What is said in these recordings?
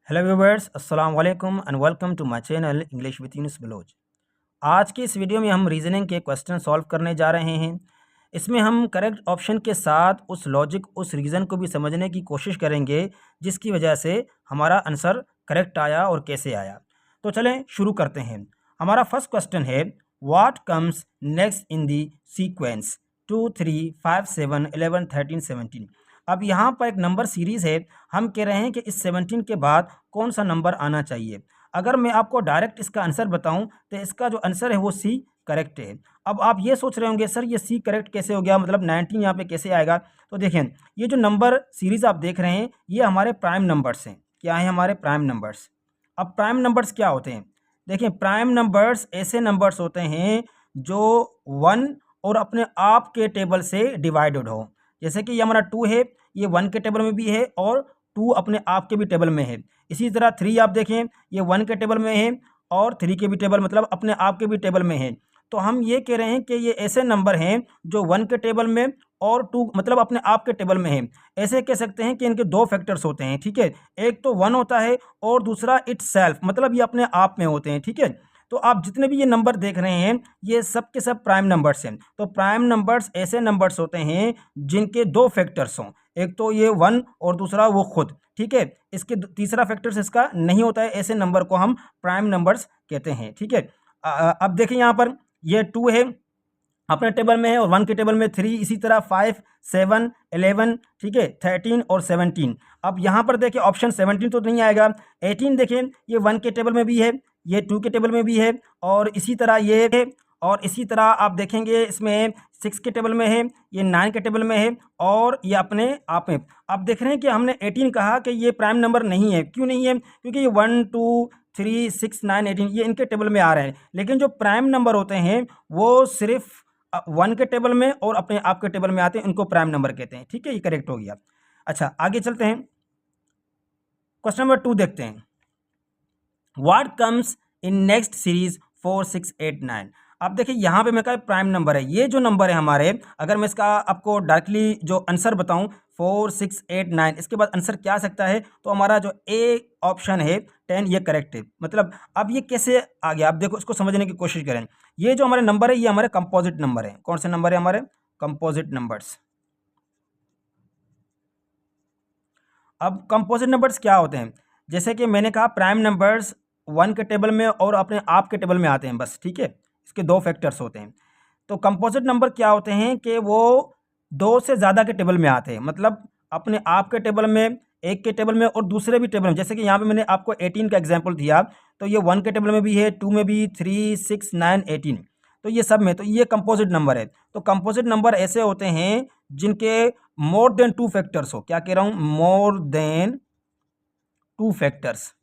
Hello viewers, अस्सलाम वालेकुम and welcome to my channel English with Yunus Baloch. आज की इस वीडियो में हम रीजनिंग के क्वेश्चन सॉल्व करने जा रहे हैं। इसमें हम करेक्ट ऑप्शन के साथ उस लॉजिक उस रीज़न को भी समझने की कोशिश करेंगे जिसकी वजह से हमारा आंसर करेक्ट आया और कैसे आया। तो चलें शुरू करते हैं। हमारा फर्स्ट क्वेश्चन है, what comes next in the sequence 2, 3, 5, 7, 11, 13, 17। अब यहाँ पर एक नंबर सीरीज़ है। हम कह रहे हैं कि इस 17 के बाद कौन सा नंबर आना चाहिए। अगर मैं आपको डायरेक्ट इसका आंसर बताऊं तो इसका जो आंसर है वो सी करेक्ट है। अब आप ये सोच रहे होंगे सर ये सी करेक्ट कैसे हो गया, मतलब 19 यहाँ पे कैसे आएगा। तो देखें, ये जो नंबर सीरीज़ आप देख रहे हैं ये हमारे प्राइम नंबर्स हैं। क्या है हमारे प्राइम नंबर्स। अब प्राइम नंबर्स क्या होते हैं, देखें प्राइम नंबर्स ऐसे नंबर्स होते हैं जो 1 और अपने आप के टेबल से डिवाइडेड हो। जैसे कि ये हमारा 2 है, ये 1 के टेबल में भी है और 2 अपने आप के भी टेबल में है। इसी तरह 3 आप देखें, ये 1 के टेबल में है और 3 के भी टेबल, मतलब अपने आप के भी टेबल में है। तो हम ये कह रहे हैं कि ये ऐसे नंबर हैं जो 1 के टेबल में और 2 मतलब अपने आप के टेबल में है। ऐसे कह सकते हैं कि इनके दो फैक्टर्स होते हैं, ठीक है। एक तो 1 होता है और दूसरा इटसेल्फ, मतलब ये अपने आप में होते हैं, ठीक है। तो आप जितने भी ये नंबर देख रहे हैं ये सब के सब प्राइम नंबर्स हैं। तो प्राइम नंबर्स ऐसे नंबर्स होते हैं जिनके दो फैक्टर्स हों, एक तो ये 1 और दूसरा वो खुद, ठीक है। इसके तीसरा फैक्टर्स इसका नहीं होता है, ऐसे नंबर को हम प्राइम नंबर्स कहते हैं, ठीक है। अब देखिए यहाँ पर ये 2 है अपने टेबल में है और 1 के टेबल में 3, इसी तरह 5, 7, 11, ठीक है, 13 और 17। अब यहाँ पर देखिए ऑप्शन 17 तो नहीं आएगा। 18 देखें, ये 1 के टेबल में भी है, ये 2 के टेबल में भी है और इसी तरह ये है। और इसी तरह आप देखेंगे इसमें 6 के टेबल में है, ये 9 के टेबल में है और ये अपने आप में। अब देख रहे हैं कि हमने 18 कहा कि ये प्राइम नंबर नहीं है। क्यों नहीं है? क्योंकि ये 1, 2, 3, 6, 9, 18 ये इनके टेबल में आ रहे हैं। लेकिन जो प्राइम नंबर होते हैं वो सिर्फ 1 के टेबल में और अपने आप के टेबल में आते हैं, इनको प्राइम नंबर कहते हैं, ठीक है। ये करेक्ट हो गया। अच्छा आगे चलते हैं, क्वेश्चन नंबर 2 देखते हैं। What comes in next series 4, 6, 8, 9। अब देखिए यहाँ पे मैं कहा प्राइम नंबर है, ये जो नंबर है हमारे, अगर मैं इसका आपको डायरेक्टली जो आंसर बताऊं 4, 6, 8, 9, इसके बाद आंसर क्या आ सकता है, तो हमारा जो ए ऑप्शन है 10 ये करेक्ट है। मतलब अब ये कैसे आ गया, अब देखो इसको समझने की कोशिश करें। ये जो हमारे नंबर है ये हमारे कंपोजिट नंबर है। कौन से नंबर है हमारे? Composite numbers. अब कंपोजिट नंबर्स क्या होते हैं? जैसे कि मैंने कहा प्राइम नंबर्स 1 के टेबल में और अपने आप के टेबल में आते हैं, बस, ठीक है। इसके दो फैक्टर्स होते हैं। तो कंपोजिट नंबर क्या होते हैं कि वो 2 से ज़्यादा के टेबल में आते हैं, मतलब अपने आप के टेबल में, एक के टेबल में और दूसरे भी टेबल में। जैसे कि यहाँ पे मैंने आपको 18 का एग्जांपल दिया, तो ये 1 के टेबल में भी है, 2 में भी, 3, 6, 9, 18, तो ये सब में, तो ये कंपोजिट नंबर है। तो कंपोजिट नंबर ऐसे होते हैं जिनके मोर देन 2 फैक्टर्स हो। क्या कह रहा हूँ? More than 2 factors.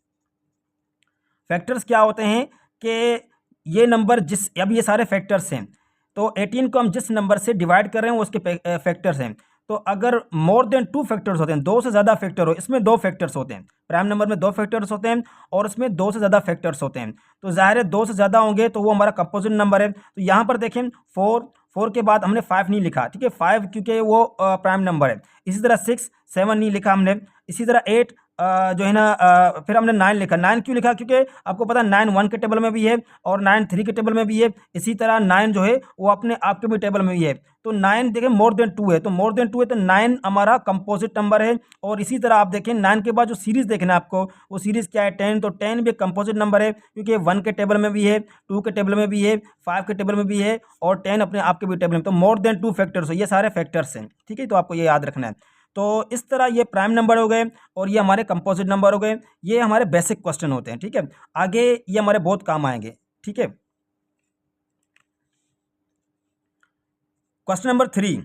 फैक्टर्स क्या होते हैं कि ये नंबर जिस, अब ये सारे फैक्टर्स हैं, तो 18 को हम जिस नंबर से डिवाइड कर रहे हैं वो उसके फैक्टर्स हैं। तो अगर मोर देन 2 फैक्टर्स होते हैं, 2 से ज़्यादा फैक्टर हो, इसमें 2 फैक्टर्स होते हैं, प्राइम नंबर में 2 फैक्टर्स होते हैं और इसमें 2 से ज़्यादा फैक्टर्स होते हैं। तो ज़ाहिर है 2 से ज़्यादा होंगे तो वो हमारा कंपोजिट नंबर है। तो यहाँ पर देखें 4 के बाद हमने 5 नहीं लिखा, ठीक है, 5 क्योंकि वो प्राइम नंबर है। इसी तरह 6, 7 नहीं लिखा हमने। इसी तरह 8 जो है ना, फिर हमने 9 लिखा। 9 क्यों लिखा? क्योंकि आपको पता है 9 1 के टेबल में भी है और 9 3 के टेबल में भी है। इसी तरह 9 जो है वो अपने आप के भी टेबल में भी है। तो 9 देखें मोर देन 2 है, तो मोर देन 2 है तो 9 हमारा कंपोजिट नंबर है। और इसी तरह आप देखें 9 के बाद जो सीरीज़ देखना है आपको, वो सीरीज़ क्या है? 10। तो 10 भी कंपोजिट नंबर है क्योंकि 1 के टेबल में भी है, 2 के टेबल में भी है, 5 के टेबल में भी है और 10 अपने आप के भी टेबल में। तो मोर देन 2 फैक्टर्स हो, ये सारे फैक्टर्स हैं, ठीक है। तो आपको ये याद रखना है। तो इस तरह ये प्राइम नंबर हो गए और ये हमारे कंपोजिट नंबर हो गए। ये हमारे बेसिक क्वेश्चन होते हैं, ठीक है। आगे ये हमारे बहुत काम आएंगे, ठीक है। Question number 3,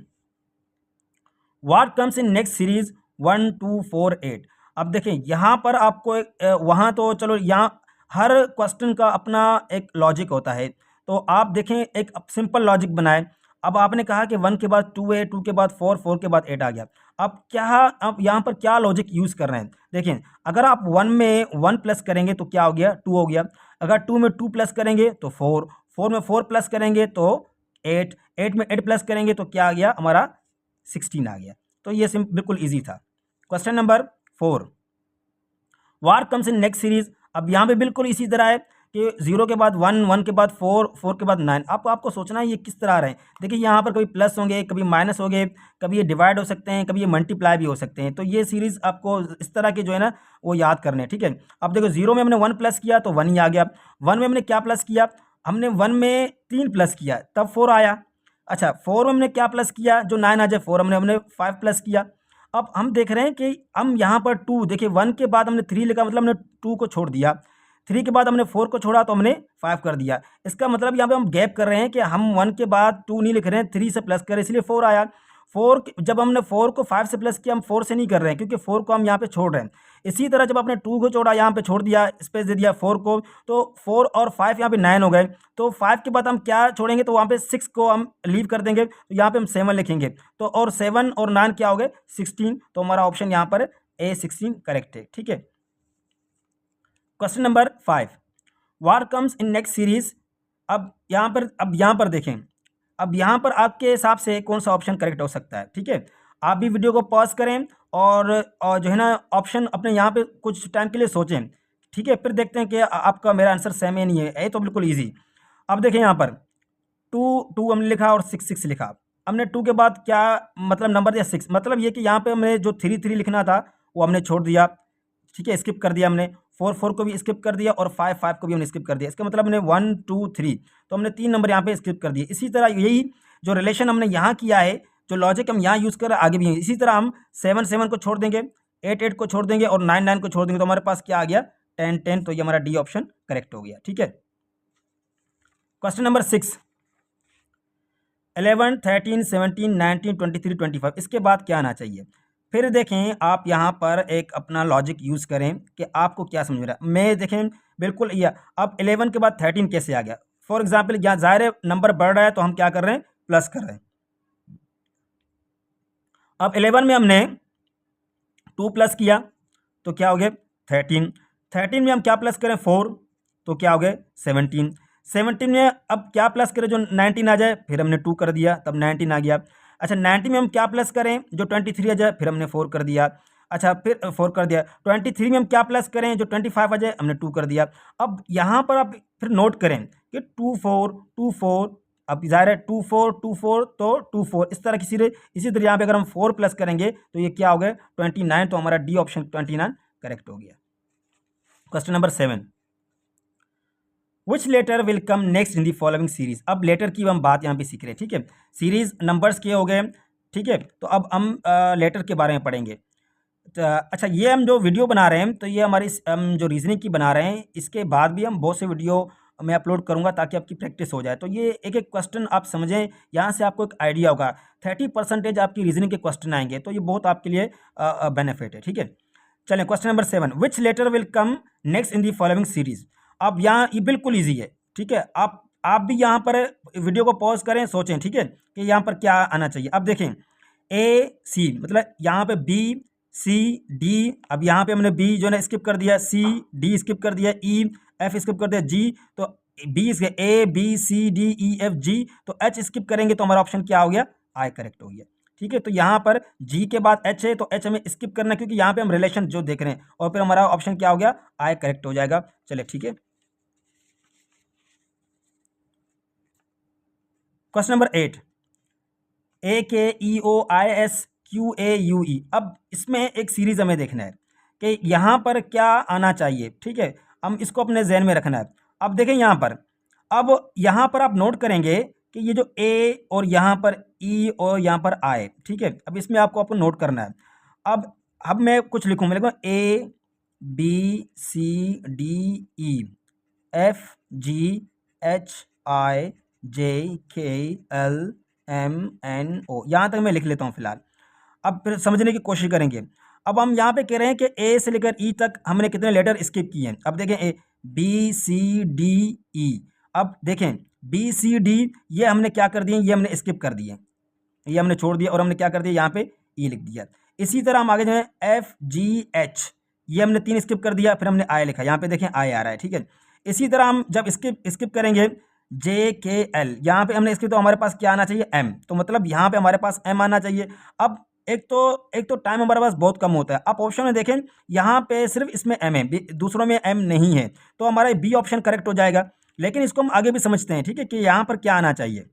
what comes in next series 1, 2, 4, 8। अब देखें यहाँ पर आपको वहाँ तो चलो, यहाँ हर क्वेश्चन का अपना एक लॉजिक होता है। तो आप देखें एक सिंपल लॉजिक बनाए। अब आपने कहा कि 1 के बाद 2 है, 2 के बाद 4, 4 के बाद 8 आ गया। अब क्या, अब यहाँ पर क्या लॉजिक यूज़ कर रहे हैं? देखें अगर आप 1 में 1 प्लस करेंगे तो क्या हो गया? 2 हो गया। अगर 2 में 2 प्लस करेंगे तो 4, 4 में 4 प्लस करेंगे तो 8, 8 में 8 प्लस करेंगे तो क्या आ गया हमारा? 16 आ गया। तो ये बिल्कुल ईजी था। Question number 4, war comes in next series. अब यहाँ पे बिल्कुल इसी तरह है कि 0 के बाद 1, 1 के बाद 4, 4 के बाद 9। आपको सोचना है ये किस तरह आ रहे हैं। देखिए यहाँ पर कभी प्लस होंगे, कभी माइनस होंगे, कभी ये डिवाइड हो सकते हैं, कभी ये मल्टीप्लाई भी हो सकते हैं। तो ये सीरीज़ आपको इस तरह के जो है ना वो याद करने हैं, ठीक है। अब देखो 0 में हमने 1 प्लस किया तो 1 ही आ गया। 1 में हमने क्या प्लस किया, हमने 1 में 3 प्लस किया तब 4 आया। अच्छा 4 में हमने क्या प्लस किया, जो 9 आ जाए 4, हमने 5 प्लस किया। अब हम देख रहे हैं कि हम यहाँ पर 2, देखिए 1 के बाद हमने 3 लिखा, मतलब हमने 2 को छोड़ दिया। 3 के बाद हमने 4 को छोड़ा तो हमने 5 कर दिया। इसका मतलब यहाँ पे हम गैप कर रहे हैं कि हम 1 के बाद 2 नहीं लिख रहे हैं, 3 से प्लस कर रहे हैं, इसलिए 4 आया। 4 जब हमने 4 को 5 से प्लस किया, हम 4 से नहीं कर रहे हैं क्योंकि 4 को हम यहाँ पे छोड़ रहे हैं। इसी तरह जब आपने 2 को छोड़ा, यहाँ पे छोड़ दिया, स्पेस दे दिया 4 को, तो 4 और 5 यहाँ पे 9 हो गए। तो 5 के बाद हम क्या छोड़ेंगे, तो वहाँ पे 6 को हम लीव कर देंगे, तो यहाँ पे हम 7 लिखेंगे। तो और 7 और 9 क्या हो गए, 16। तो हमारा ऑप्शन यहाँ पर A 16 करेक्ट है, ठीक है। Question number 5, war comes in next series. अब यहाँ पर देखें, अब यहाँ पर आपके हिसाब से कौन सा ऑप्शन करेक्ट हो सकता है, ठीक है। आप भी वीडियो को पॉज करें और जो है ना ऑप्शन अपने यहाँ पे कुछ टाइम के लिए सोचें, ठीक है। फिर देखते हैं कि आपका मेरा आंसर सेम है नहीं है। ये तो बिल्कुल ईजी। अब देखें यहाँ पर 2 हमने लिखा और 6 लिखा। हमने 2 के बाद क्या मतलब नंबर दिया 6, मतलब ये कि यहाँ पे हमने जो 3 लिखना था वो हमने छोड़ दिया, ठीक है, स्किप कर दिया हमने। 4 को भी स्किप कर दिया और 5 को भी हमने स्किप कर दिया। इसका मतलब हमने 1 2 3, तो हमने 3 नंबर यहाँ पे स्किप कर दिए। इसी तरह यही जो रिलेशन हमने यहाँ किया है, जो लॉजिक हम यहाँ यूज़ कर रहे हैं आगे भी है। इसी तरह हम 7 को छोड़ देंगे, 8 को छोड़ देंगे और 9 को छोड़ देंगे, तो हमारे पास क्या आ गया, 10। तो ये हमारा डी ऑप्शन करेक्ट हो गया, ठीक है। क्वेश्चन नंबर 6, 11 13 17 19 23 25, इसके बाद क्या आना चाहिए। फिर देखें आप यहाँ पर एक अपना लॉजिक यूज़ करें कि आपको क्या समझ रहा है। मैं देखें बिल्कुल ये अब 11 के बाद 13 कैसे आ गया। फॉर एग्जांपल यहाँ ज़ाहिर नंबर बढ़ रहा है तो हम क्या कर रहे हैं, प्लस कर रहे हैं। अब 11 में हमने 2 प्लस किया तो क्या हो गया 13। 13 में हम क्या प्लस करें 4, तो क्या हो गया 17। 17 में अब क्या प्लस करें जो 19 आ जाए, फिर हमने 2 कर दिया तब 19 आ गया। अच्छा 19 में हम क्या प्लस करें जो 23 आ जाए, फिर हमने 4 कर दिया। अच्छा फिर 4 कर दिया। 23 में हम क्या प्लस करें जो 25 आ जाए, हमने 2 कर दिया। अब यहाँ पर आप फिर नोट करें कि 2 4 2 4, अब ज़ाहिर है 2 4 2 4 तो 2 4, इस तरह इसी तरह यहाँ पे अगर हम 4 प्लस करेंगे तो ये क्या हो गया 29। तो हमारा डी ऑप्शन 29 करेक्ट हो गया। Question number 7, which letter will come next in the following series. अब लेटर की हम बात यहाँ पे सीख रहे हैं, ठीक है। सीरीज नंबर्स के हो गए, ठीक है। तो अब हम लेटर के बारे में पढ़ेंगे। तो अच्छा ये हम जो वीडियो बना रहे हैं तो ये हमारी हम जो रीजनिंग की बना रहे हैं, इसके बाद भी हम बहुत से वीडियो मैं अपलोड करूंगा ताकि आपकी प्रैक्टिस हो जाए। तो ये एक एक क्वेश्चन आप समझें, यहाँ से आपको एक आइडिया होगा। 30% आपकी रीजनिंग के क्वेश्चन आएंगे, तो ये बहुत आपके लिए बेनिफिट है, ठीक है। चलें question number 7, which letter will come next in the following series. अब यहाँ ये बिल्कुल ईजी है, ठीक है। आप भी यहाँ पर वीडियो को पॉज करें, सोचें, ठीक है, कि यहाँ पर क्या आना चाहिए। अब देखें AC मतलब यहाँ पे BCD, अब यहाँ पे हमने B जो है ना स्किप कर दिया, CD स्किप कर दिया, EF स्किप कर दिया, G तो B ABCDEFG, तो H स्किप करेंगे तो हमारा ऑप्शन क्या हो गया, I करेक्ट हो गया, ठीक है। तो यहाँ पर G के बाद H है तो H हमें स्किप करना है क्योंकि यहाँ पे हम रिलेशन जो देख रहे हैं, और फिर हमारा ऑप्शन क्या हो गया, I करेक्ट हो जाएगा। चलिए ठीक है। Question number 8, AKEOISQAUE। अब इसमें एक सीरीज हमें देखना है कि यहाँ पर क्या आना चाहिए, ठीक है। हम इसको अपने जहन में रखना है। अब देखें यहाँ पर, अब यहाँ पर आप नोट करेंगे कि ये जो A और यहाँ पर E और यहाँ पर I, ठीक है। अब इसमें आपको नोट करना है। अब मैं कुछ लिखूँ, मैं लिखूँ ABCDEFGHIJKLMNO, यहाँ तक मैं लिख लेता हूँ फिलहाल। अब फिर समझने की कोशिश करेंगे। अब हम यहाँ पे कह रहे हैं कि A से लेकर E तक हमने कितने लेटर स्किप किए हैं। अब देखें ABCDE, अब देखें BCD ये हमने क्या कर दिए, ये हमने स्किप कर दिए, ये हमने छोड़ दिया और हमने क्या कर दिया यहाँ पे E लिख दिया। इसी तरह हम आगे जो है FGH, ये हमने 3 स्किप कर दिया, फिर हमने I लिखा, यहाँ पे देखें I आ रहा है, ठीक है। इसी तरह हम जब स्किप करेंगे JKL, यहाँ पे हमने स्किप, तो हमारे पास क्या आना चाहिए M, तो मतलब यहाँ पे हमारे पास M आना चाहिए। अब एक तो टाइम हमारे पास बहुत कम होता है। आप ऑप्शन में देखें, यहाँ पे सिर्फ इसमें एम है, दूसरों में एम नहीं है, तो हमारा बी ऑप्शन करेक्ट हो जाएगा। लेकिन इसको हम आगे भी समझते हैं, ठीक है, कि यहाँ पर क्या आना चाहिए।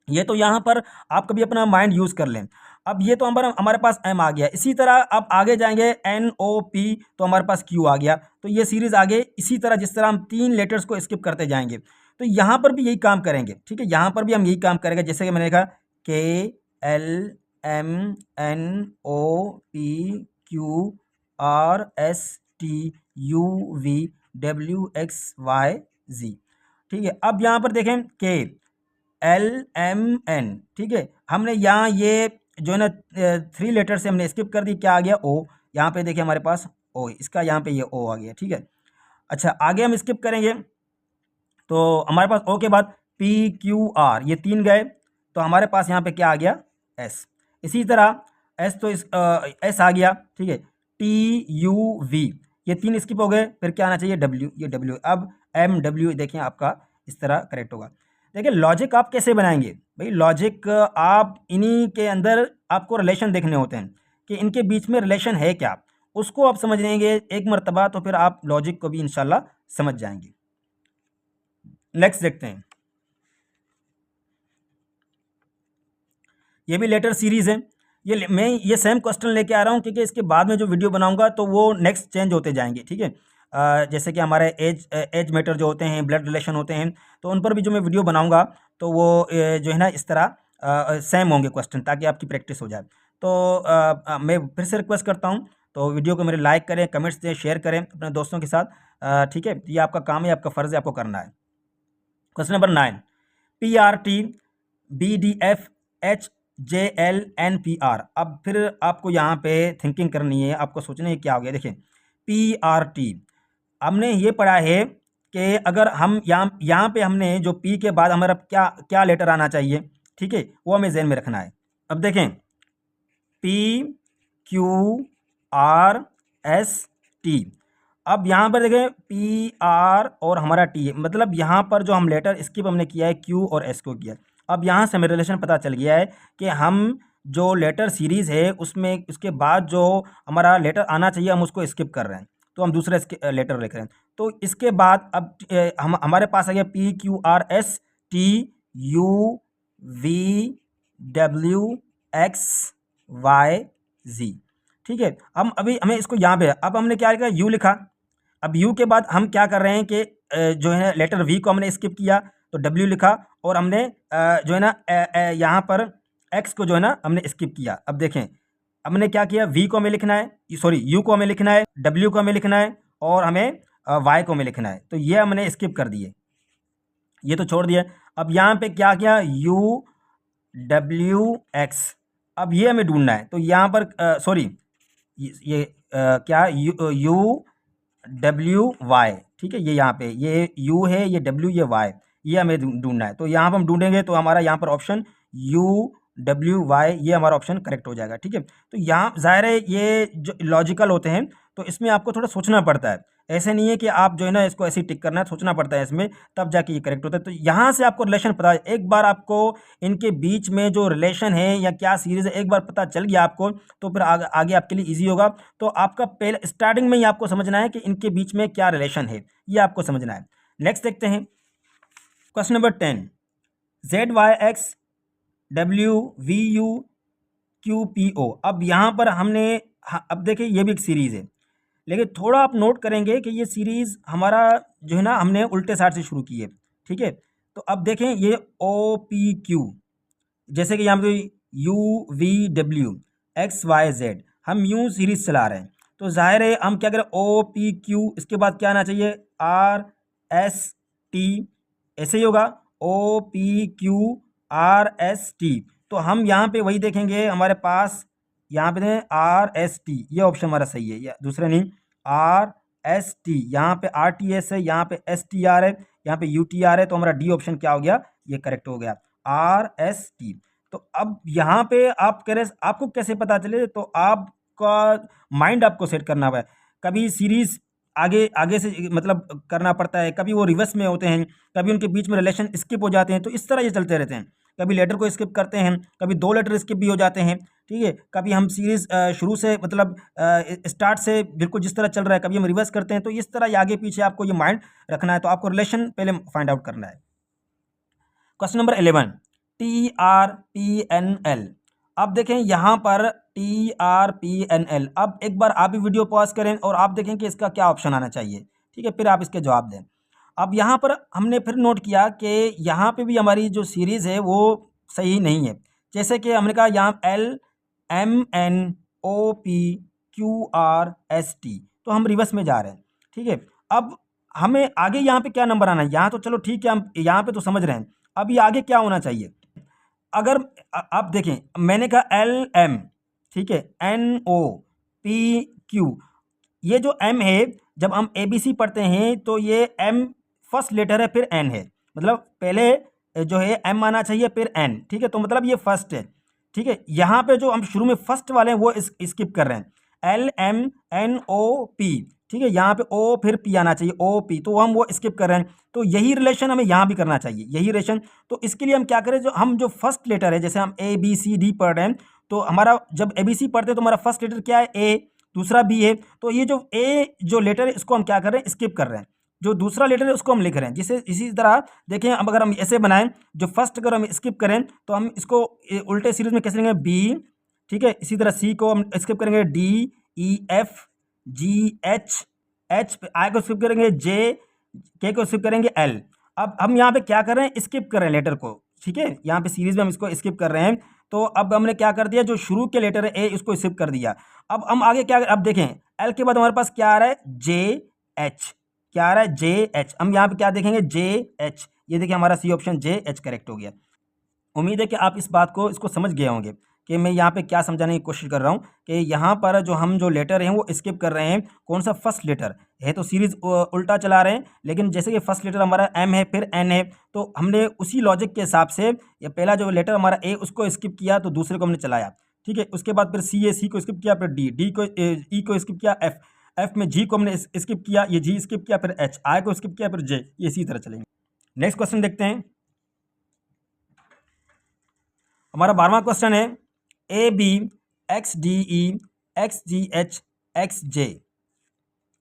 ये तो यहाँ पर आप कभी अपना माइंड यूज़ कर लें। अब ये तो हमारे पास एम आ गया। इसी तरह अब आगे जाएंगे एन ओ पी, तो हमारे पास क्यू आ गया। तो ये सीरीज़ आगे इसी तरह जिस तरह हम 3 लेटर्स को स्किप करते जाएंगे, तो यहाँ पर भी यही काम करेंगे, ठीक है। यहाँ पर भी हम यही काम करेंगे, जैसे कि मैंने देखा K L M N O P Q R S T U V W X Y Z, ठीक है। अब यहाँ पर देखें के एल एम एन, ठीक है, हमने यहाँ ये जो है ना 3 लेटर से हमने स्किप कर दी, क्या आ गया ओ। यहाँ पे देखिए हमारे पास ओ, इसका यहाँ पे ये ओ आ गया, ठीक है। अच्छा, आगे हम स्किप करेंगे तो हमारे पास ओ के बाद पी क्यू आर, ये 3 गए, तो हमारे पास यहाँ पे क्या आ गया एस। इसी तरह एस तो एस आ गया, ठीक है। टी यू वी, ये 3 स्किप हो गए, फिर क्या आना चाहिए डब्ल्यू, ये डब्ल्यू। अब एम डब्ल्यू देखिए आपका इस तरह करेक्ट होगा। देखिए लॉजिक आप कैसे बनाएंगे भाई, लॉजिक आप इन्हीं के अंदर आपको रिलेशन देखने होते हैं कि इनके बीच में रिलेशन है क्या, उसको आप समझ लेंगे एक मर्तबा, तो फिर आप लॉजिक को भी इंशाल्लाह समझ जाएंगे। नेक्स्ट देखते हैं, ये भी लेटर सीरीज़ है। मैं ये सेम क्वेश्चन लेके आ रहा हूँ क्योंकि इसके बाद में जो वीडियो बनाऊंगा तो वो नेक्स्ट चेंज होते जाएंगे, ठीक है। जैसे कि हमारे एज मैटर जो होते हैं, ब्लड रिलेशन होते हैं, तो उन पर भी जो मैं वीडियो बनाऊंगा तो वो जो है ना इस तरह सेम होंगे क्वेश्चन, ताकि आपकी प्रैक्टिस हो जाए। तो मैं फिर से रिक्वेस्ट करता हूँ, तो वीडियो को मेरे लाइक करें, कमेंट्स दें, शेयर करें अपने दोस्तों के साथ, ठीक है। ये आपका काम है, आपका फ़र्ज़ है, आपको करना है। Question number 9, P R T B D F H J L N P R. अब फिर आपको यहाँ पे थिंकिंग करनी है, आपको सोचना है क्या हो गया। देखिए पी आर टी, हमने ये पढ़ा है कि अगर हम यहाँ पे हमने जो पी के बाद हमारा क्या क्या लेटर आना चाहिए, ठीक है, वो हमें जहन में रखना है। अब देखें P Q R S T, अब यहाँ पर देखें पी आर और हमारा टी, मतलब यहाँ पर जो हम लेटर स्किप हमने किया है क्यू और एस को किया है। अब यहाँ से हमें रिलेशन पता चल गया है कि हम जो लेटर सीरीज़ है उसमें उसके बाद जो हमारा लेटर आना चाहिए हम उसको स्किप कर रहे हैं, तो हम दूसरे लेटर लिख रहे हैं। तो इसके बाद अब हम हमारे पास आ गया P Q R S T U V W X Y Z, ठीक है। हम अभी हमें इसको यहाँ पे, अब हमने क्या लिखा, यू लिखा। अब यू के बाद हम क्या कर रहे हैं कि जो है लेटर वी को हमने स्किप किया, तो डब्ल्यू लिखा, और हमने जो है ना यहाँ पर एक्स को जो है ना हमने स्किप किया। अब देखें हमने क्या किया, वी को हमें लिखना है, सॉरी यू को हमें लिखना है, डब्ल्यू को हमें लिखना है, और हमें वाई को हमें लिखना है, तो ये हमने स्किप कर दिए, ये तो छोड़ दिया। अब यहाँ पे क्या किया, यू डब्ल्यू एक्स, अब ये हमें ढूंढना है, तो यहाँ पर सॉरी ये क्या यू डब्ल्यू वाई, ठीक है, ये यहाँ पे ये यू है, ये डब्ल्यू, ये वाई, ये हमें ढूंढना है। तो यहाँ पर हम ढूंढेंगे तो हमारा यहाँ पर ऑप्शन यू डब्ल्यू वाई, ये हमारा ऑप्शन करेक्ट हो जाएगा, ठीक है। तो यहाँ ज़ाहिर है ये जो लॉजिकल होते हैं तो इसमें आपको थोड़ा सोचना पड़ता है, ऐसे नहीं है कि आप जो है ना इसको ऐसे ही टिक करना है, सोचना पड़ता है इसमें, तब जाके ये करेक्ट होता है। तो यहाँ से आपको रिलेशन पता है, एक बार आपको इनके बीच में जो रिलेशन है या क्या सीरीज़ है एक बार पता चल गया आपको, तो फिर आगे आपके लिए ईजी होगा। तो आपका पहले स्टार्टिंग में ही आपको समझना है कि इनके बीच में क्या रिलेशन है, ये आपको समझना है। नेक्स्ट देखते हैं question number 10, Z Y X W V U Q P O. अब यहाँ पर हमने अब देखिए ये भी एक सीरीज़ है, लेकिन थोड़ा आप नोट करेंगे कि ये सीरीज़ हमारा जो है ना हमने उल्टे साइड से शुरू की है, ठीक है। तो अब देखें ये ओ पी क्यू, जैसे कि यहाँ पे U V W X Y Z, हम यूँ सीरीज़ चला रहे हैं, तो जाहिर है हम क्या करें, ओ पी क्यू, इसके बाद क्या आना चाहिए, आर एस टी, ऐसे ही होगा, O P Q R S T. तो हम यहाँ पे वही देखेंगे, हमारे पास यहाँ पे दें आर एस टी, ये ऑप्शन हमारा सही है, या दूसरा नहीं, आर एस टी, यहाँ पे आर टी एस है, यहाँ पे एस टी आर है, यहाँ पे यू टी आर है, तो हमारा डी ऑप्शन क्या हो गया, ये करेक्ट हो गया, आर एस टी। तो अब यहाँ पे आप कह रहे आपको कैसे पता चले, तो आपका माइंड आपको सेट करना है। कभी सीरीज़ आगे आगे से मतलब करना पड़ता है, कभी वो रिवर्स में होते हैं, कभी उनके बीच में रिलेशन स्किप हो जाते हैं, तो इस तरह ये चलते रहते हैं। कभी लेटर को स्किप करते हैं, कभी 2 लेटर स्किप भी हो जाते हैं, ठीक है। कभी हम सीरीज़ शुरू से मतलब स्टार्ट से बिल्कुल जिस तरह चल रहा है कभी हम रिवर्स करते हैं। तो इस तरह ये आगे पीछे आपको ये माइंड रखना है। तो आपको रिलेशन पहले फाइंड आउट करना है। Question number 11 TRPNL। अब देखें यहाँ पर TRPNL। अब एक बार आप भी वीडियो पॉज करें और आप देखें कि इसका क्या ऑप्शन आना चाहिए, ठीक है, फिर आप इसके जवाब दें। अब यहाँ पर हमने फिर नोट किया कि यहाँ पे भी हमारी जो सीरीज़ है वो सही नहीं है। जैसे कि हमने कहा यहाँ LMNOPQRST, तो हम रिवर्स में जा रहे हैं, ठीक है। अब हमें आगे यहाँ पे क्या नंबर आना है, यहाँ तो चलो ठीक है, हम यहाँ पे तो समझ रहे हैं। अब ये आगे क्या होना चाहिए, अगर आप देखें मैंने कहा LM, ठीक है, NOPQ, ये जो M है जब हम ABC पढ़ते हैं तो ये M फर्स्ट लेटर है फिर N है, मतलब पहले जो है M आना चाहिए फिर N, ठीक है, तो मतलब ये फर्स्ट है, ठीक है। यहाँ पे जो हम शुरू में फर्स्ट वाले हैं वो स्किप कर रहे हैं, LMNOP, ठीक है, यहाँ पे O फिर P आना चाहिए, OP, तो हम वो स्किप कर रहे हैं। तो यही रिलेशन हमें यहाँ भी करना चाहिए, यही रिलेशन। तो इसके लिए हम क्या करें, जो फर्स्ट लेटर है, जैसे हम ABCD पढ़ रहे हैं तो हमारा जब ABC पढ़ते हैं तो हमारा फर्स्ट लेटर क्या है, A, दूसरा B है, तो ये जो A जो लेटर है इसको हम क्या कर रहे हैं, स्किप कर रहे हैं। जो दूसरा लेटर है उसको हम लिख रहे हैं। जिसे इसी तरह देखें, अब अगर हम ऐसे बनाएं, जो फर्स्ट अगर हम स्किप करें तो हम इसको उल्टे सीरीज में कैसे लेंगे, B, ठीक है, इसी तरह C को हम स्किप करेंगे, D, E, F, G, H, I को स्किप करेंगे, J, K को स्किप करेंगे, L। अब हम यहाँ पे क्या कर रहे हैं, स्किप कर रहे हैं लेटर को, ठीक है, यहाँ पे सीरीज में हम इसको स्किप कर रहे हैं। तो अब हमने क्या कर दिया, जो शुरू के लेटर है A उसको स्किप कर दिया। अब हम आगे क्या, अब देखें L के बाद हमारे पास क्या आ रहा है, JH, क्या आ रहा है, JH। हम यहाँ पे क्या देखेंगे, JH, ये देखिए हमारा सी ऑप्शन JH करेक्ट हो गया। उम्मीद है कि आप इस बात को इसको समझ गए होंगे कि मैं यहाँ पे क्या समझाने की कोशिश कर रहा हूँ कि यहाँ पर जो हम जो लेटर हैं वो स्किप कर रहे हैं। कौन सा, फर्स्ट लेटर है, तो सीरीज उल्टा चला रहे हैं, लेकिन जैसे कि फर्स्ट लेटर हमारा M है फिर N है, तो हमने उसी लॉजिक के हिसाब से ये पहला जो लेटर हमारा A उसको स्किप किया तो दूसरे को हमने चलाया, ठीक है। उसके बाद फिर C है, C को स्किप किया, फिर D को E को स्किप किया, F में G को हमने स्किप किया, ये G स्किप किया, फिर H, I को स्किप किया, फिर J, ये इसी तरह चलेंगे। नेक्स्ट क्वेश्चन देखते हैं। हमारा 12वां क्वेश्चन है AB XDE XGH XJ।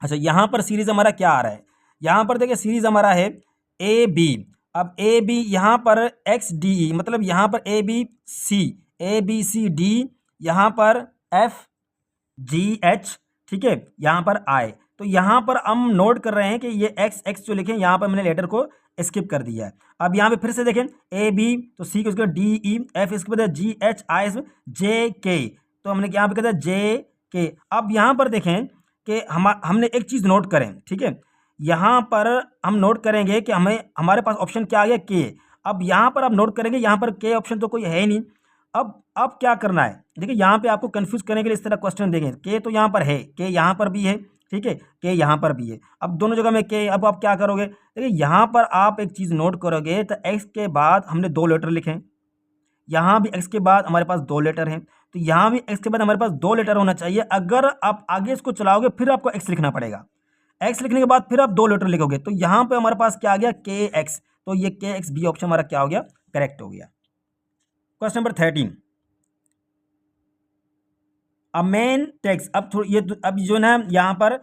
अच्छा, यहाँ पर सीरीज हमारा क्या आ रहा है, यहाँ पर देखिए सीरीज हमारा है AB। अब AB यहाँ पर XDE, मतलब यहाँ पर ABC, ABCD, यहाँ पर FGH, ठीक है, यहाँ पर I। तो यहाँ पर हम नोट कर रहे हैं कि ये X जो लिखे यहाँ पर मैंने लेटर को स्किप कर दिया है। अब यहाँ पे फिर से देखें AB, तो C को D E, F इसके बाद G H, I J K, तो हमने यहाँ पे कहता है J K। अब यहाँ पर देखें कि हमने एक चीज़ नोट करें, ठीक है, यहाँ पर हम नोट करेंगे कि हमारे पास ऑप्शन क्या आ गया, K। अब यहाँ पर आप नोट करेंगे यहाँ पर K ऑप्शन तो कोई है ही नहीं। अब क्या करना है, देखिए यहाँ पे आपको कंफ्यूज करने के लिए इस तरह क्वेश्चन देंगे, K तो यहाँ पर है, K यहाँ पर भी है, ठीक है, K यहाँ पर भी है। अब दोनों जगह में K, अब आप क्या करोगे, देखिए यहाँ पर आप एक चीज़ नोट करोगे तो X के बाद हमने 2 लेटर लिखे, यहाँ भी X के बाद हमारे पास 2 लेटर हैं, तो यहाँ भी X के बाद हमारे पास 2 लेटर होना चाहिए। अगर आप आगे इसको चलाओगे फिर आपको X लिखना पड़ेगा, X लिखने के बाद फिर आप 2 लेटर लिखोगे, तो यहाँ पे हमारे पास क्या आ गया, KX, तो ये KX बी ऑप्शन हमारा क्या हो गया, करेक्ट हो गया। Question number 13, a man takes, अब जो ना यहाँ पर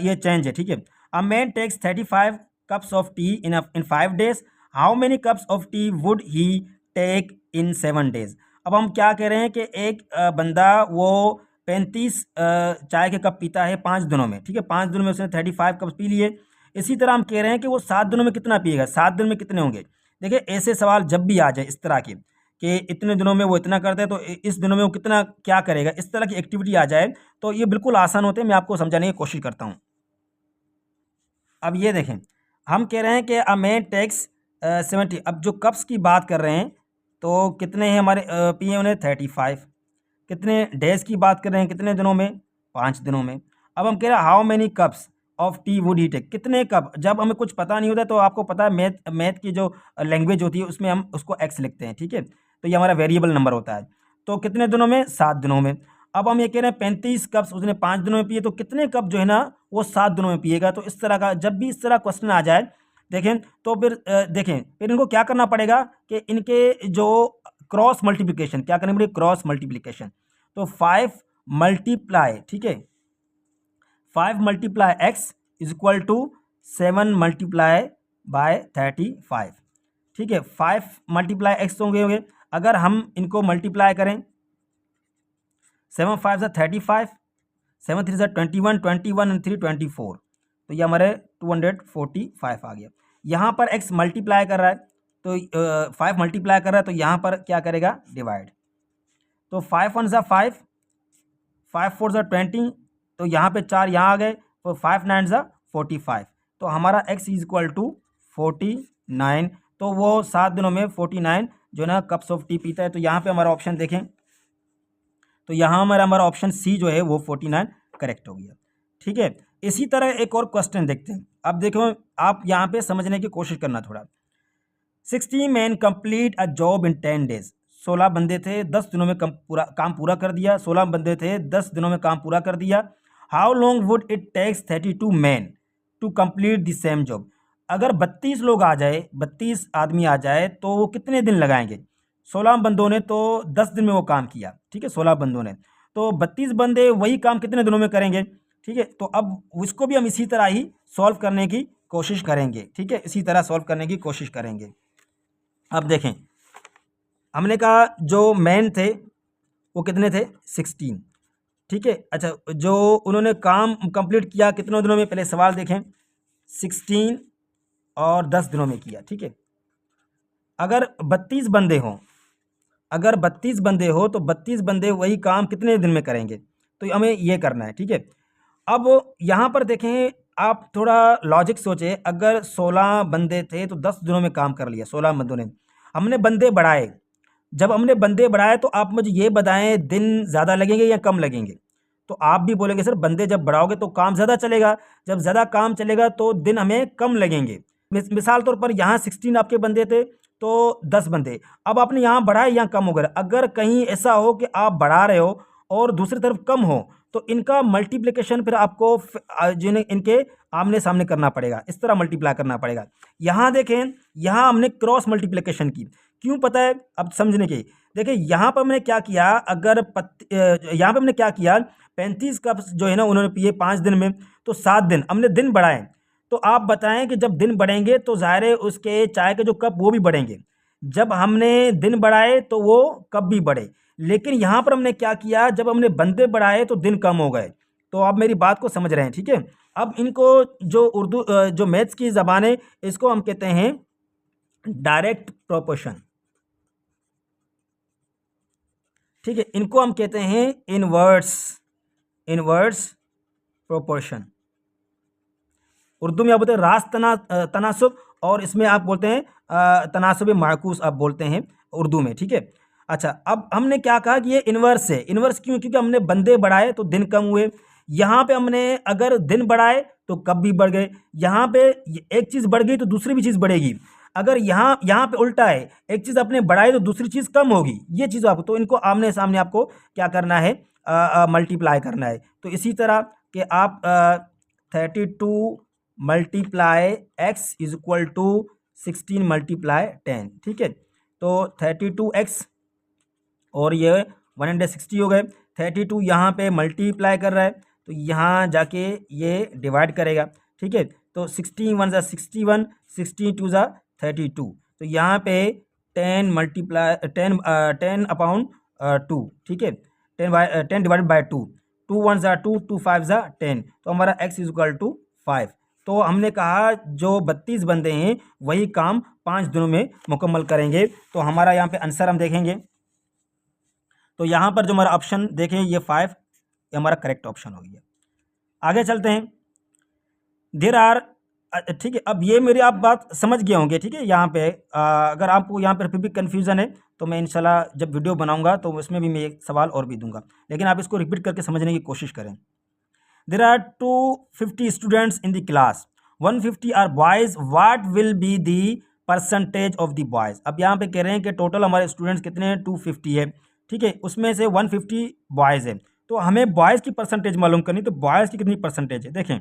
ये चेंज है, ठीक है। A man takes 35 cups of tea in 5 days, how many cups of tea would he take in 7 days। अब हम क्या कह रहे हैं कि एक बंदा वो 35 चाय के कप पीता है 5 दिनों में, ठीक है, 5 दिनों में उसने 35 कप पी लिए। इसी तरह हम कह रहे हैं कि वो 7 दिनों में कितना पिएगा, 7 दिन में कितने होंगे। देखिए ऐसे सवाल जब भी आ जाए इस तरह के कि इतने दिनों में वो इतना करते हैं तो इस दिनों में वो कितना क्या करेगा, इस तरह की एक्टिविटी आ जाए तो ये बिल्कुल आसान होते हैं। मैं आपको समझाने की कोशिश करता हूँ। अब ये देखें, हम कह रहे हैं कि अ मैन टेक्स 70, अब जो कप्स की बात कर रहे हैं तो कितने हैं हमारे पिए उन्हें 35, कितने डेज की बात कर रहे हैं, कितने दिनों में, 5 दिनों में। अब हम कह रहे हैं how many cups of tea would he take, कितने कप। जब हमें कुछ पता नहीं होता तो आपको पता है मैथ की जो लैंग्वेज होती है उसमें हम उसको एक्स लिखते हैं, ठीक है, तो ये हमारा वेरिएबल नंबर होता है। तो कितने दिनों में, 7 दिनों में। अब हम ये कह रहे हैं 35 कप्स उसने 5 दिनों में पिए, तो कितने कप जो है ना वो 7 दिनों में पिएगा। तो इस तरह का जब भी इस तरह क्वेश्चन आ जाए देखें तो फिर देखें फिर इनको क्या करना पड़ेगा कि इनके जो क्रॉस मल्टीप्लिकेशन क्या करनी पड़ेगी, क्रॉस मल्टीप्लिकेशन। तो 5 मल्टीप्लाई, ठीक है, 5 multiply X is equal to 7 multiply by 35, ठीक है। 5 मल्टीप्लाई एक्स होंगे, अगर हम इनको मल्टीप्लाई करें 7 5 ज़ा 35, 7 3 ज़ा 21, 21 and 3 24, तो ये हमारे 245 आ गया। यहाँ पर x मल्टीप्लाई कर रहा है तो 5 मल्टीप्लाई कर रहा है तो यहाँ पर क्या करेगा, डिवाइड। तो 5 1 ज़ा 5, 5 4 ज़ा 20, तो यहाँ पे 4 यहाँ आ गए, तो 5 9 ज़ा 45, तो हमारा x इज इक्वल टू 49। तो वो 7 दिनों में 49 जो है ना कप्स ऑफ टी पीता है। तो यहाँ पे हमारा ऑप्शन देखें तो यहाँ हमारा ऑप्शन सी जो है वो 49 करेक्ट हो गया, ठीक है। इसी तरह एक और क्वेश्चन देखते हैं। अब देखो आप यहाँ पे समझने की कोशिश करना थोड़ा। 60 man complete a job in 10 days, 16 बंदे थे 10 दिनों में काम पूरा कर दिया। 16 बंदे थे 10 दिनों में काम पूरा कर दिया। How long would it takes 32 man to complete the same job. अगर 32 लोग आ जाए, 32 आदमी आ जाए तो वो कितने दिन लगाएंगे। 16 बंदों ने तो 10 दिन में वो काम किया, ठीक है, 16 बंदों ने, तो 32 बंदे वही काम कितने दिनों में करेंगे, ठीक है। तो अब उसको भी हम इसी तरह ही सॉल्व करने की कोशिश करेंगे, ठीक है, इसी तरह सॉल्व करने की कोशिश करेंगे। अब देखें हमने कहा जो मैन थे वो कितने थे, 16, ठीक है। अच्छा, जो उन्होंने काम कंप्लीट किया कितने दिनों में, पहले सवाल देखें, 16 और 10 दिनों में किया, ठीक है। अगर 32 बंदे हों, अगर 32 बंदे हो तो 32 बंदे वही काम कितने दिन में करेंगे, तो हमें ये करना है, ठीक है। अब यहाँ पर देखें आप थोड़ा लॉजिक सोचें, अगर 16 बंदे थे तो 10 दिनों में काम कर लिया 16 बंदों ने, हमने बंदे बढ़ाए, जब हमने बंदे बढ़ाए तो आप मुझे ये बताएं दिन ज़्यादा लगेंगे या कम लगेंगे। तो आप भी बोलेंगे सर बंदे जब बढ़ाओगे तो काम ज़्यादा चलेगा, जब ज़्यादा काम चलेगा तो दिन हमें कम लगेंगे। मिसाल तौर पर यहाँ 16 आपके बंदे थे तो 10 बंदे, अब आपने यहाँ बढ़ाए यहाँ कम हो गए। अगर कहीं ऐसा हो कि आप बढ़ा रहे हो और दूसरी तरफ कम हो तो इनका मल्टीप्लिकेशन फिर आपको जिन्हें इनके आमने सामने करना पड़ेगा, इस तरह मल्टीप्लाई करना पड़ेगा। यहाँ देखें, यहाँ हमने क्रॉस मल्टीप्लिकेशन की, क्यों पता है, अब समझने की। देखिए यहाँ पर हमने क्या किया, अगर यहाँ पर हमने क्या किया, 35 कप जो है ना उन्होंने पिए 5 दिन में, तो 7 दिन हमने दिन बढ़ाए। तो आप बताएं कि जब दिन बढ़ेंगे तो ज़ाहिर है उसके चाय के जो कप वो भी बढ़ेंगे, जब हमने दिन बढ़ाए तो वो कप भी बढ़े। लेकिन यहाँ पर हमने क्या किया, जब हमने बंदे बढ़ाए तो दिन कम हो गए। तो आप मेरी बात को समझ रहे हैं, ठीक है। अब इनको जो उर्दू जो मैथ्स की ज़बान है इसको हम कहते हैं डायरेक्ट प्रोपोर्शन, ठीक है, इनको हम कहते हैं इनवर्स प्रोपोर्शन। उर्दू में आप बोलते हैं तनासुब, और इसमें आप बोलते हैं तनासुब माकूस आप बोलते हैं उर्दू में, ठीक है। अच्छा, अब हमने क्या कहा कि ये इन्वर्स है। इन्वर्स क्यों, क्योंकि हमने बंदे बढ़ाए तो दिन कम हुए। यहाँ पे हमने अगर दिन बढ़ाए तो कब भी बढ़ गए। यहाँ पे एक चीज़ बढ़ गई तो दूसरी भी चीज़ बढ़ेगी। अगर यहाँ पे उल्टा है, एक चीज़ आपने बढ़ाई तो दूसरी चीज़ कम होगी, ये चीज़ आपको, तो इनको आमने सामने आपको क्या करना है, मल्टीप्लाई करना है। तो इसी तरह कि आप 32 multiply X is equal to 16 multiply 10, ठीक है। तो 32x और ये 160 हो गए। 32 यहाँ पे मल्टीप्लाई कर रहा है तो यहाँ जाके ये डिवाइड करेगा, ठीक है। तो 16 1 ज़ा 61, 16 2 ज़ा 32, तो यहाँ पे 10 मल्टीप्लाई 10 अपॉन 2, ठीक है, 10 डिवाइडेड बाई 2, 2 1 ज़ा 2, 2 5 ज़ा 10, तो हमारा x इज इक्वल टू 5। तो हमने कहा जो 32 बंदे हैं वही काम 5 दिनों में मुकम्मल करेंगे। तो हमारा यहाँ पे आंसर हम देखेंगे, तो यहाँ पर जो हमारा ऑप्शन देखें ये 5, ये हमारा करेक्ट ऑप्शन हो गया। आगे चलते हैं। देयर आर, ठीक है, अब ये मेरी आप बात समझ गए होंगे, ठीक है। यहाँ पे अगर आपको यहाँ पर फिर भी कन्फ्यूज़न है तो मैं इंशाल्लाह जब वीडियो बनाऊँगा तो उसमें भी मैं एक सवाल और भी दूंगा, लेकिन आप इसको रिपीट करके समझने की कोशिश करें। There are 250 students in the class. 150 are boys. What will be the percentage of the boys? अब यहाँ पे कह रहे हैं कि टोटल हमारे स्टूडेंट्स कितने हैं, 250 है, ठीक है, उसमें से 150 बॉयज़ है। तो हमें बॉयज़ की परसेंटेज मालूम करनी, तो बॉयज़ की कितनी परसेंटेज है। देखें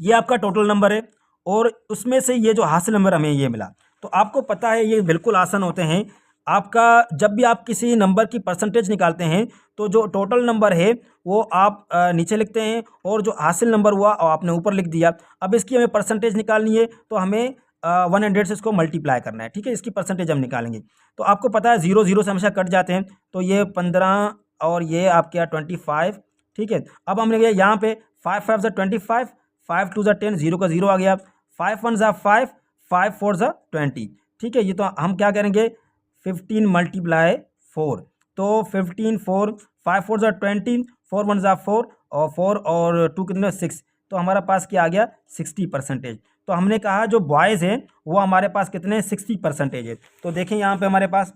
ये आपका टोटल नंबर है और उसमें से ये जो हासिल नंबर हमें ये मिला। तो आपको पता है ये बिल्कुल आसान होते हैं। आपका जब भी आप किसी नंबर की परसेंटेज निकालते हैं तो जो टोटल नंबर है वो आप नीचे लिखते हैं और जो हासिल नंबर हुआ आपने ऊपर लिख दिया। अब इसकी हमें परसेंटेज निकालनी है तो हमें 100 से इसको मल्टीप्लाई करना है, ठीक है। इसकी परसेंटेज हम निकालेंगे। तो आपको पता है 0 0 से हमेशा कट जाते हैं, तो ये 15 और ये आपके 25, ठीक है। अब हमने किया यहाँ पे 5 5 ज़ा 25, 5 2 ज़ा 10, 0 का 0 आ गया, 5 1 ज़ा 5, 5 4 ज़ा 20, ठीक है। ये तो हम क्या करेंगे 15 मल्टीप्लाई 4, तो 15 4 5 4 ज़ा 20, 4 1 ज़ा 4 और 4 और 2 कितने 6, तो हमारा पास क्या आ गया 60%। तो हमने कहा जो बॉयज़ हैं वो हमारे पास कितने 60% है। तो देखें यहाँ पे हमारे पास,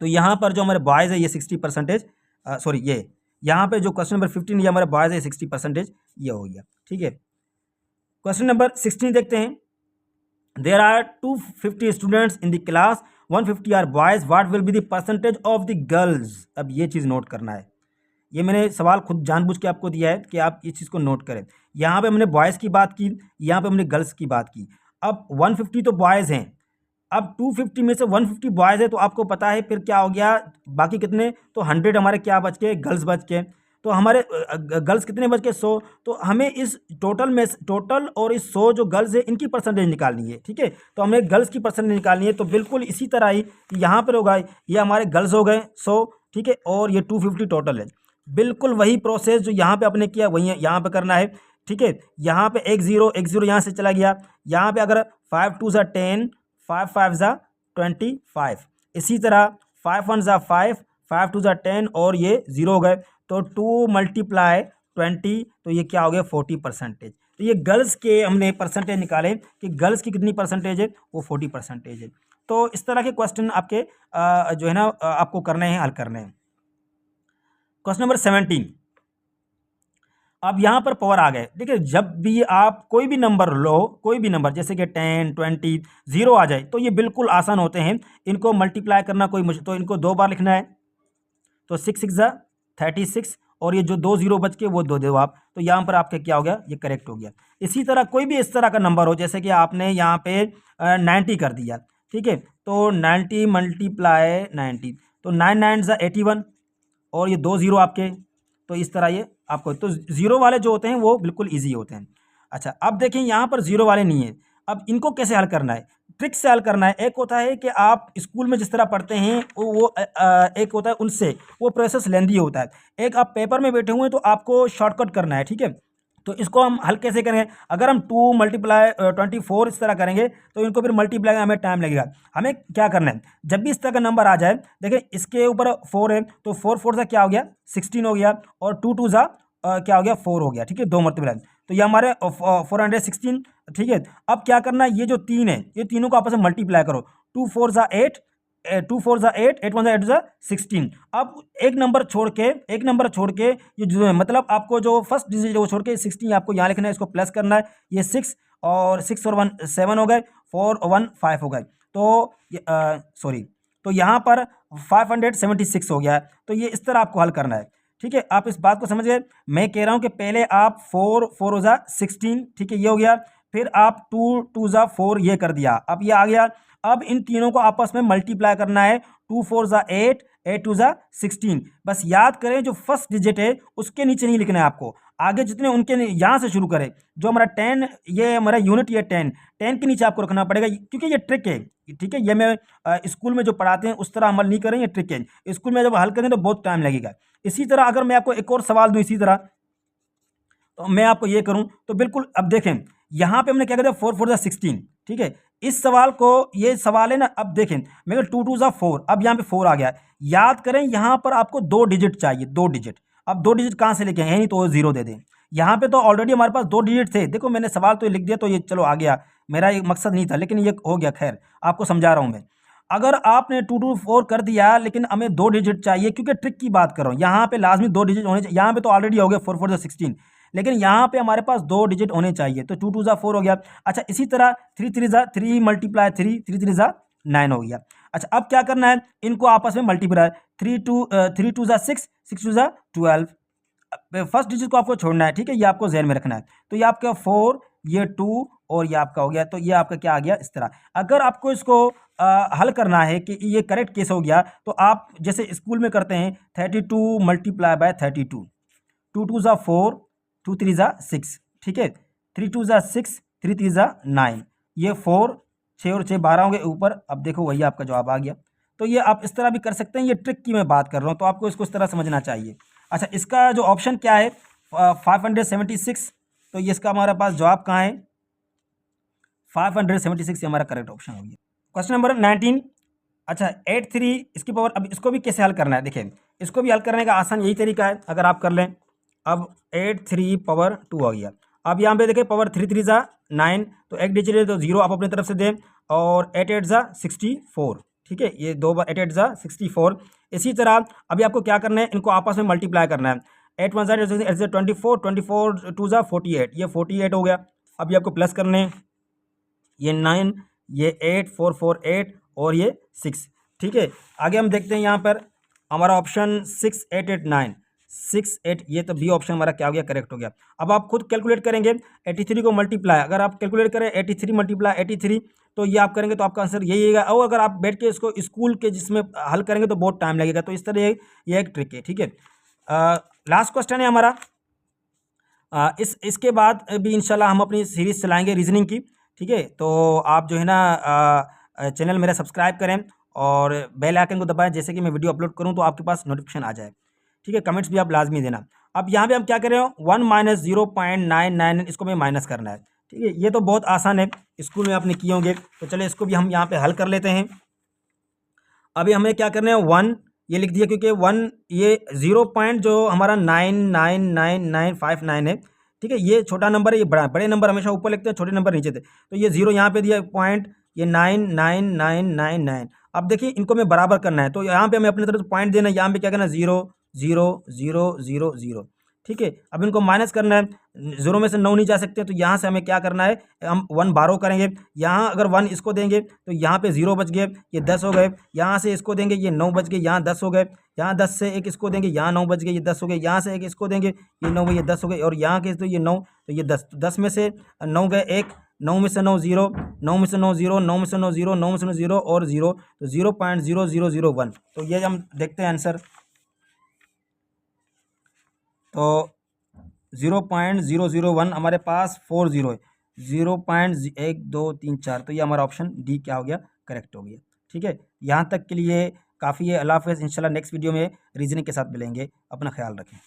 तो यहाँ पर जो हमारे बॉयज़ है ये 60%, सॉरी ये यहाँ पे जो क्वेश्चन नंबर 15 ये हमारे बॉयज़ है 60% ये हो गया, ठीक है। क्वेश्चन नंबर 16 देखते हैं। There are 250 students in the class, 150 are boys, what will be the percentage of the girls. अब ये चीज़ नोट करना है, ये मैंने सवाल खुद जानबूझ के आपको दिया है कि आप इस चीज़ को नोट करें। यहाँ पे हमने बॉयज़ की बात की, यहाँ पे हमने गर्ल्स की बात की। अब 150 तो बॉयज़ हैं, अब 250 में से 150 बॉयज़ है तो आपको पता है फिर क्या हो गया, बाकी कितने, तो 100 हमारे क्या बच के, गर्ल्स बच के। तो हमारे गर्ल्स कितने बच के 100। तो हमें इस टोटल में, टोटल और इस 100 जो गर्ल्स है इनकी परसेंटेज निकालनी है, ठीक है। तो हमें गर्ल्स की परसेंटेज निकालनी है। तो बिल्कुल इसी तरह ही यहाँ पर होगा, ये हमारे गर्ल्स हो गए 100, ठीक है, और ये 250 टोटल है। बिल्कुल वही प्रोसेस जो यहाँ पे आपने किया वही यहाँ पे करना है, ठीक है। यहाँ पे एक ज़ीरो यहाँ से चला गया, यहाँ पे अगर 5 2 ज़ा 10, 5 5 ज़ा 25, इसी तरह 5 1 ज़ा 5, 5 2 ज़ा 10 और ये 0 हो गए, तो 2 मल्टीप्लाई 20, तो ये क्या हो गया 40%। तो ये गर्ल्स के हमने परसेंटेज निकाले कि गर्ल्स की कितनी परसेंटेज है, वो 40% है। तो इस तरह के क्वेश्चन आपके जो है ना आपको करने हैं, हल करने हैं। क्वेश्चन नंबर 17, अब यहाँ पर पावर आ गए। देखिए जब भी आप कोई भी नंबर लो, कोई भी नंबर जैसे कि 10 20 0 आ जाए तो ये बिल्कुल आसान होते हैं। इनको मल्टीप्लाई करना कोई मुश्किल, तो इनको 2 बार लिखना है, तो 6 6 ज़ा 36, और ये जो 2 0 बच के वो 2 दो आप, तो यहाँ पर आपका क्या हो गया, ये करेक्ट हो गया। इसी तरह कोई भी इस तरह का नंबर हो, जैसे कि आपने यहाँ पे 90 कर दिया, ठीक है, तो 90 मल्टीप्लाई 90, तो 9 9 ज़ा 81, और ये 2 0 आपके, तो इस तरह ये आपको, तो ज़ीरो वाले जो होते हैं वो बिल्कुल ईजी होते हैं। अच्छा अब देखें यहाँ पर ज़ीरो वाले नहीं है। अब इनको कैसे हल करना है, ट्रिक से हल करना है। एक होता है कि आप स्कूल में जिस तरह पढ़ते हैं एक होता है उनसे, वो प्रोसेस लेंदी होता है। एक आप पेपर में बैठे हुए हैं तो आपको शॉर्टकट करना है, ठीक है। तो इसको हम हल कैसे करेंगे, अगर हम 2 मल्टीप्लाई 24 इस तरह करेंगे तो इनको फिर मल्टीप्लाई हमें टाइम लगेगा। हमें क्या करना है, जब भी इस तरह का नंबर आ जाए, देखिए इसके ऊपर 4 है, तो 4 4 सा क्या हो गया 16 हो गया, और 2 2 सा क्या हो गया 4 हो गया, ठीक है, 2 मल्टीप्लाई, तो ये हमारे 416, ठीक है। अब क्या करना है, ये जो 3 है ये तीनों को आपस में मल्टीप्लाई करो, 2 4 सा 8, 2 4 ज़ा 8, 8 1 ज़ा 8 ज़ा 16। अब एक नंबर छोड़ के ये जो है, मतलब आपको जो फर्स्ट डिजिट वो छोड़ के 16 आपको यहाँ लिखना है, इसको प्लस करना है। ये 6 और 6 और 1 7 हो गए, 4 और 1 5 हो गए, तो सॉरी, तो यहाँ पर 576 हो गया है। तो ये इस तरह आपको हल करना है, ठीक है। आप इस बात को समझ गए। मैं कह रहा हूँ कि पहले आप 4 4 ज़ा 16, ठीक है, ये हो गया, फिर आप 2 2 ज़ा 4 ये कर दिया, अब ये आ गया। अब इन तीनों को आपस में मल्टीप्लाई करना है, 2 4 ज़ा 8, 8 2 ज़ा 16। बस याद करें जो फर्स्ट डिजिट है उसके नीचे नहीं लिखना है आपको, आगे जितने उनके यहाँ से शुरू करें। जो हमारा 10, ये हमारा यूनिट, ये 10 के नीचे आपको रखना पड़ेगा, क्योंकि ये ट्रिक है, ठीक है। ये मैं स्कूल में जो पढ़ाते हैं उस तरह अमल नहीं करें, ये ट्रिक है। स्कूल में जब हल करें तो बहुत टाइम लगेगा। इसी तरह अगर मैं आपको एक और सवाल दूँ इसी तरह, तो मैं आपको ये करूं, तो बिल्कुल अब देखें यहाँ पे हमने क्या कहते हैं 4 4 ज़ा 16, ठीक है। इस सवाल को, ये सवाल है ना, अब देखें मेरे 2 2 ज़ा 4, अब यहाँ पे 4 आ गया है। याद करें यहाँ पर आपको 2 डिजिट चाहिए, 2 डिजिट। अब 2 डिजिट कहाँ से लेके आए, नहीं तो 0 दे दें। यहाँ पे तो ऑलरेडी हमारे पास 2 डिजिट थे। देखो मैंने सवाल तो ये लिख दिया, तो ये चलो आ गया, मेरा ये मकसद नहीं था, लेकिन ये हो गया। खैर आपको समझा रहा हूँ मैं। अगर आपने 2 2 4 कर दिया, लेकिन हमें 2 डिजिट चाहिए, क्योंकि ट्रिक की बात कर रहा हूँ, यहाँ पे लाजमी 2 डिजिट होने चाहिए। यहाँ पे तो ऑलरेडी हो गया 4 4 ज़ा 16, लेकिन यहाँ पे हमारे पास 2 डिजिट होने चाहिए, तो 2 2 ज़ा 4 हो गया। अच्छा इसी तरह 3 3 ज़ा 3 मल्टीप्लाई 3, 3 3 ज़ा 9 हो गया। अच्छा अब क्या करना है, इनको आपस में मल्टीप्लाई, 3 2 ज़ा 6, 6 2 ज़ा 12। फर्स्ट डिजिट को आपको छोड़ना है, ठीक है, ये आपको जहन में रखना है। तो ये आपका 4 ये 2 और ये आपका हो गया, तो ये आपका क्या आ गया इस तरह। अगर आपको इसको हल करना है कि ये करेक्ट केस हो गया, तो आप जैसे स्कूल में करते हैं 32 मल्टीप्लाई बाय 32, 2 2 ज़ा 4, 2 3 ज़ा 6, ठीक है, 3 2 ज़ा 6, 3 3 ज़ा 9, ये 4, 6 और 6 12 होंगे ऊपर। अब देखो वही आपका जवाब आ गया। तो ये आप इस तरह भी कर सकते हैं, ये ट्रिक की मैं बात कर रहा हूँ, तो आपको इसको इस तरह समझना चाहिए। अच्छा, इसका जो ऑप्शन क्या है 576, तो ये इसका हमारे पास जवाब कहाँ है 576, हमारा करेक्ट ऑप्शन हो गया। Question number 19। अच्छा 83 इसकी पावर, अब इसको भी कैसे हल करना है, देखिए इसको भी हल करने का आसान यही तरीका है, अगर आप कर लें। अब 83 पावर 2 आ गया। अब यहाँ पे देखिए पावर 3 3 ज़ा 9, तो एक डिजिट है तो 0 आप अपनी तरफ से दें, और 8 8 ज़ा 64, ठीक है, ये 2 बार 8 8 ज़ा 64। इसी तरह अभी आपको क्या करना है, इनको आपस में मल्टीप्लाई करना है। 8 1 ज़ा 24, 24 2 ज़ा 48, ये 48 हो गया। अभी आपको प्लस करने हैं, ये 9, ये 8 4 4 8 और ये 6, ठीक है। आगे हम देखते हैं यहाँ पर हमारा ऑप्शन 6 8 8 9 6 8, ये तो बी ऑप्शन हमारा क्या हो गया करेक्ट हो गया। अब आप खुद कैलकुलेट करेंगे 83 को मल्टीप्लाई, अगर आप कैलकुलेट करें 83 मल्टीप्लाई 83, तो ये आप करेंगे तो आपका आंसर यही आएगा। और अगर आप बैठ के इसको स्कूल के जिसमें हल करेंगे तो बहुत टाइम लगेगा, तो इस तरह ये एक ट्रिक है, ठीक है। लास्ट क्वेश्चन है हमारा, इसके बाद भी इंशाल्लाह हम अपनी सीरीज चलाएंगे रीजनिंग की, ठीक है। तो आप जो है ना चैनल मेरा सब्सक्राइब करें और बेल आइकन को दबाएं, जैसे कि मैं वीडियो अपलोड करूं तो आपके पास नोटिफिकेशन आ जाए, ठीक है। कमेंट्स भी आप लाजमी देना। अब यहाँ पे हम क्या कर रहे हो 1 माइनस 0.999, इसको हमें माइनस करना है, ठीक है। ये तो बहुत आसान है, स्कूल में आपने किए होंगे, तो चलिए इसको भी हम यहाँ पे हल कर लेते हैं। अभी हमें क्या करना है 1 ये लिख दिया, क्योंकि 1 ये 0 पॉइंट जो हमारा 9999959 है, ठीक है, ये छोटा नंबर है, ये बड़े नंबर हमेशा ऊपर लिखते हैं, छोटे नंबर नीचे थे, तो ये 0 यहाँ पे दिया पॉइंट, ये 99999। अब देखिए इनको हमें बराबर करना है, तो यहाँ पे हमें अपनी तरफ से पॉइंट देना है, यहाँ पे क्या करना है 0 0 0 0 0, ठीक है। अब इनको माइनस करना है, 0 में से 9 नहीं जा सकते, तो यहाँ से हमें क्या करना है, हम 1 बारो करेंगे। यहाँ अगर 1 इसको देंगे तो यहाँ पे 0 बच गए, ये 10 हो गए। यहाँ से इसको देंगे, ये 9 बच गए, यहाँ 10 हो गए। यहाँ 10 से एक इसको देंगे, यहाँ 9 बच गए, ये 10 हो गए। यहाँ से एक इसको देंगे, ये 9 गए, ये 10 हो गए। और यहाँ के तो ये 9, तो ये 10, 10 में से 9 गए, एक 9 में से 9 0, 9 में से 9 0, 9 में से 9 0, 9 में से 9 0 और 0, तो 0.0001। तो ये हम देखते हैं आंसर, तो 0.001 हमारे पास 40 है, 0.1 2 3 4, तो ये हमारा ऑप्शन डी क्या हो गया करेक्ट हो गया, ठीक है। यहाँ तक के लिए काफ़ी है। अल्लाह हाफ़िज़। इंशाल्लाह नेक्स्ट वीडियो में रीजनिंग के साथ मिलेंगे। अपना ख्याल रखें।